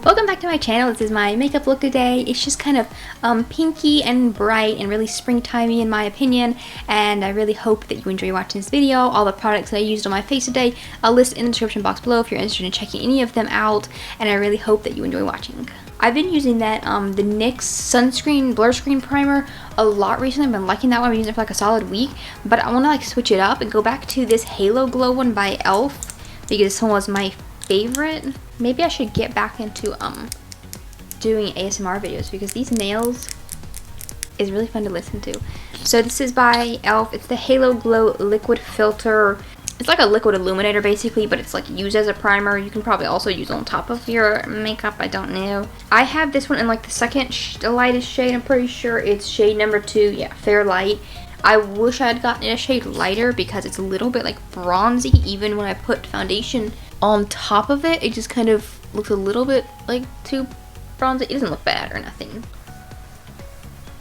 Welcome back to my channel. This is my makeup look today. It's just kind of pinky and bright and really springtimey in my opinion, and I really hope that you enjoy watching this video. All the products that I used on my face today, I'll list in the description box below if you're interested in checking any of them out, and I really hope that you enjoy watching. I've been using that the NYX sunscreen blur screen primer a lot recently. I've been liking that one. I've been using it for like a solid week, but I want to like switch it up and go back to this Halo Glow one by e.l.f. because this one was my favorite. Maybe I should get back into doing ASMR videos because these nails is really fun to listen to. So this is by e.l.f. It's the Halo Glow liquid filter. It's like a liquid illuminator basically, but it's like used as a primer. You can probably also use it on top of your makeup, I don't know. I have this one in like the second lightest shade. I'm pretty sure it's shade number 2. Yeah, Fair Light. I wish I had gotten it a shade lighter because it's a little bit like bronzy. Even when I put foundation on top of it, it just kind of looks a little bit like too bronzy. It doesn't look bad or nothing.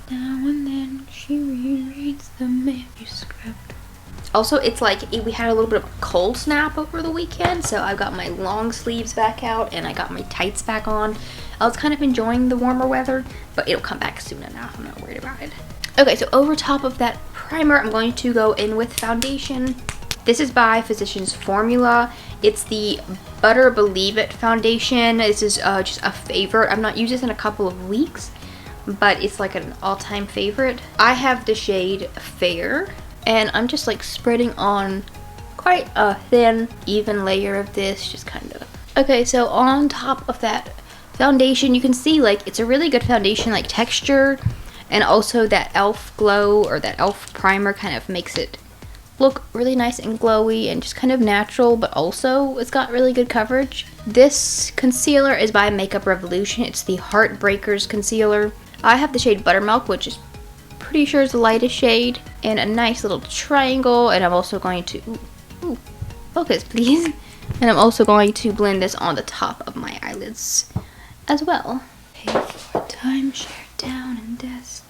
Now and then she rereads the manuscript. Also, it's like we had a little bit of a cold snap over the weekend, so I've got my long sleeves back out and I got my tights back on. I was kind of enjoying the warmer weather, but it'll come back soon enough. I'm not worried about it. Okay, so over top of that primer, I'm going to go in with foundation. This is by Physicians Formula. It's the Butter Believe It foundation. This is just a favorite. I've not used this in a couple of weeks, but it's like an all-time favorite. I have the shade Fair, and I'm just like spreading on quite a thin, even layer of this, just kind of. Okay, so on top of that foundation, you can see like it's a really good foundation like texture, and also that e.l.f. glow or that e.l.f. primer kind of makes it look really nice and glowy and just kind of natural, but also it's got really good coverage. This concealer is by Makeup Revolution. It's the Heartbreakers concealer. I have the shade Buttermilk, which is pretty sure is the lightest shade, and a nice little triangle, and I'm also going to focus please, and I'm also going to blend this on the top of my eyelids as well. Pay for timeshare down in Destin.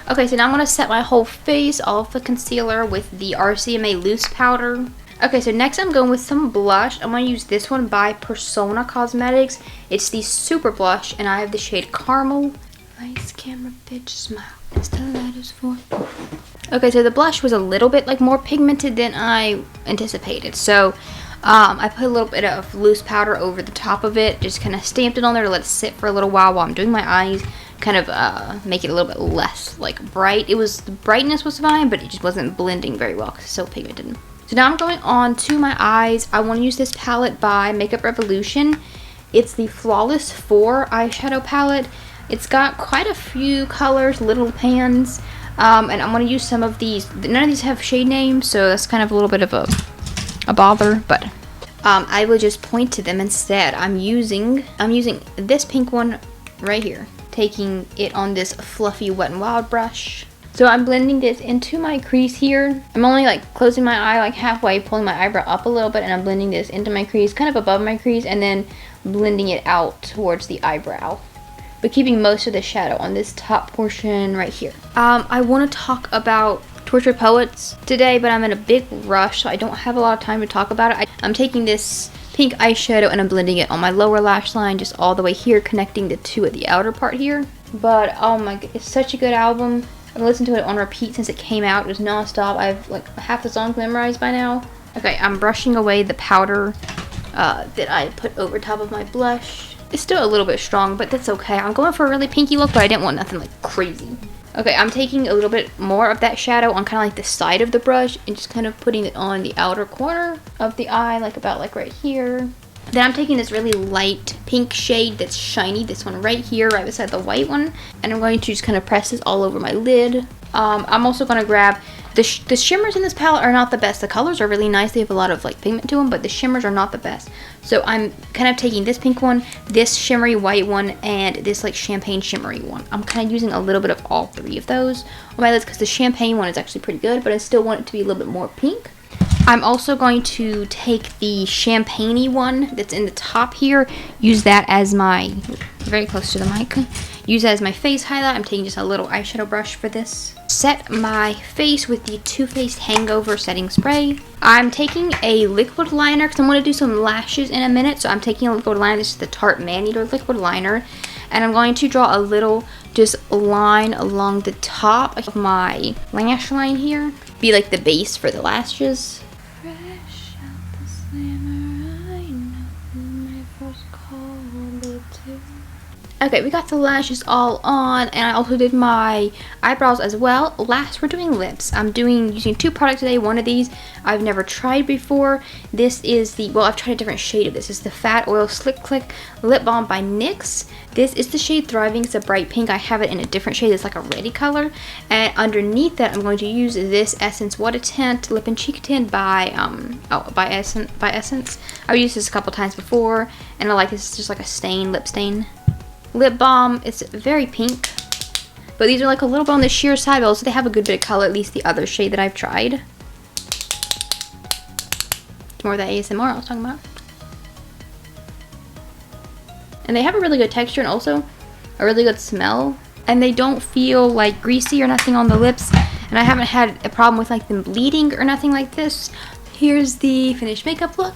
Okay, so now I'm going to set my whole face, all of the concealer, with the RCMA loose powder. Okay, so next I'm going with some blush. I'm going to use this one by Persona Cosmetics. It's the Super Blush, and I have the shade Carmel. Lights, camera, bitch, smile. That's the letters for. Okay, so the blush was a little bit like more pigmented than I anticipated. So I put a little bit of loose powder over the top of it. Just kind of stamped it on there to let it sit for a little while I'm doing my eyes. Kind of make it a little bit less like bright. The brightness was fine, but it just wasn't blending very well because it's so pigmented. So now I'm going on to my eyes. I want to use this palette by Makeup Revolution. It's the Flawless 4 eyeshadow palette. It's got quite a few colors, little pans, and I'm going to use some of these. None of these have shade names, so that's kind of a little bit of a bother, but I will just point to them instead. I'm using this pink one right here, taking it on this fluffy Wet n Wild brush. So I'm blending this into my crease here. I'm only like closing my eye like halfway, pulling my eyebrow up a little bit, and I'm blending this into my crease, kind of above my crease, and then blending it out towards the eyebrow, but keeping most of the shadow on this top portion right here. I want to talk about Tortured Poets today, but I'm in a big rush, so I don't have a lot of time to talk about it. I'm taking this pink eyeshadow and I'm blending it on my lower lash line, just all the way here, connecting the two at the outer part here. But oh my god, it's such a good album. I've listened to it on repeat since it came out. It was non-stop. I have like half the songs memorized by now. Okay, I'm brushing away the powder that I put over top of my blush. It's still a little bit strong, but that's okay. I'm going for a really pinky look, but I didn't want nothing like crazy. Okay, I'm taking a little bit more of that shadow on kind of like the side of the brush and just kind of putting it on the outer corner of the eye, like about like right here. Then I'm taking this really light pink shade that's shiny, this one right here, right beside the white one, and I'm going to just kind of press this all over my lid. I'm also going to grab the shimmers in this palette are not the best. The colors are really nice. They have a lot of like pigment to them, but the shimmers are not the best. So I'm kind of taking this pink one, this shimmery white one, and this like champagne shimmery one. I'm kind of using a little bit of all three of those on my lids because the champagne one is actually pretty good, but I still want it to be a little bit more pink. I'm also going to take the champagne-y one that's in the top here, use that as my, very close to the mic, use it as my face highlight. I'm taking just a little eyeshadow brush for this. Set my face with the Too Faced Hangover setting spray. I'm taking a liquid liner because I'm going to do some lashes in a minute. So I'm taking a liquid liner. This is the Tarte Man-Eater liquid liner. And I'm going to draw a little just line along the top of my lash line here. Be like the base for the lashes. Fresh out the slammer, I know my first call will be too. Okay, we got the lashes all on, and I also did my eyebrows as well. Last, we're doing lips. I'm using two products today. One of these I've never tried before. This is the, well, I've tried a different shade of this. It's the Fat Oil Slick Click Lip Balm by NYX. This is the shade Thriving. It's a bright pink. I have it in a different shade. It's like a reddy color. And underneath that, I'm going to use this Essence What a Tint Lip and Cheek Tint by Essence. I've used this a couple times before, and I like this. It's just like a stain, lip stain. Lip balm, it's very pink, but these are like a little bit on the sheer side, but also they have a good bit of color, at least the other shade that I've tried. More of that ASMR I was talking about. And they have a really good texture and also a really good smell, and they don't feel like greasy or nothing on the lips, and I haven't had a problem with like them bleeding or nothing like this. Here's the finished makeup look.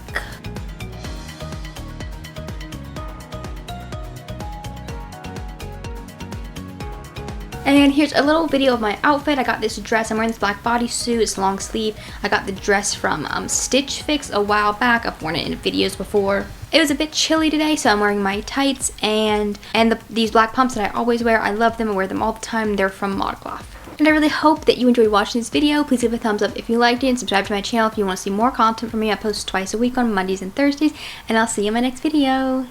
And here's a little video of my outfit. I got this dress. I'm wearing this black bodysuit. It's long sleeve. I got the dress from Stitch Fix a while back. I've worn it in videos before. It was a bit chilly today, so I'm wearing my tights and these black pumps that I always wear. I love them. I wear them all the time. They're from ModCloth. And I really hope that you enjoyed watching this video. Please give a thumbs up if you liked it, and subscribe to my channel if you want to see more content from me. I post twice a week on Mondays and Thursdays, and I'll see you in my next video.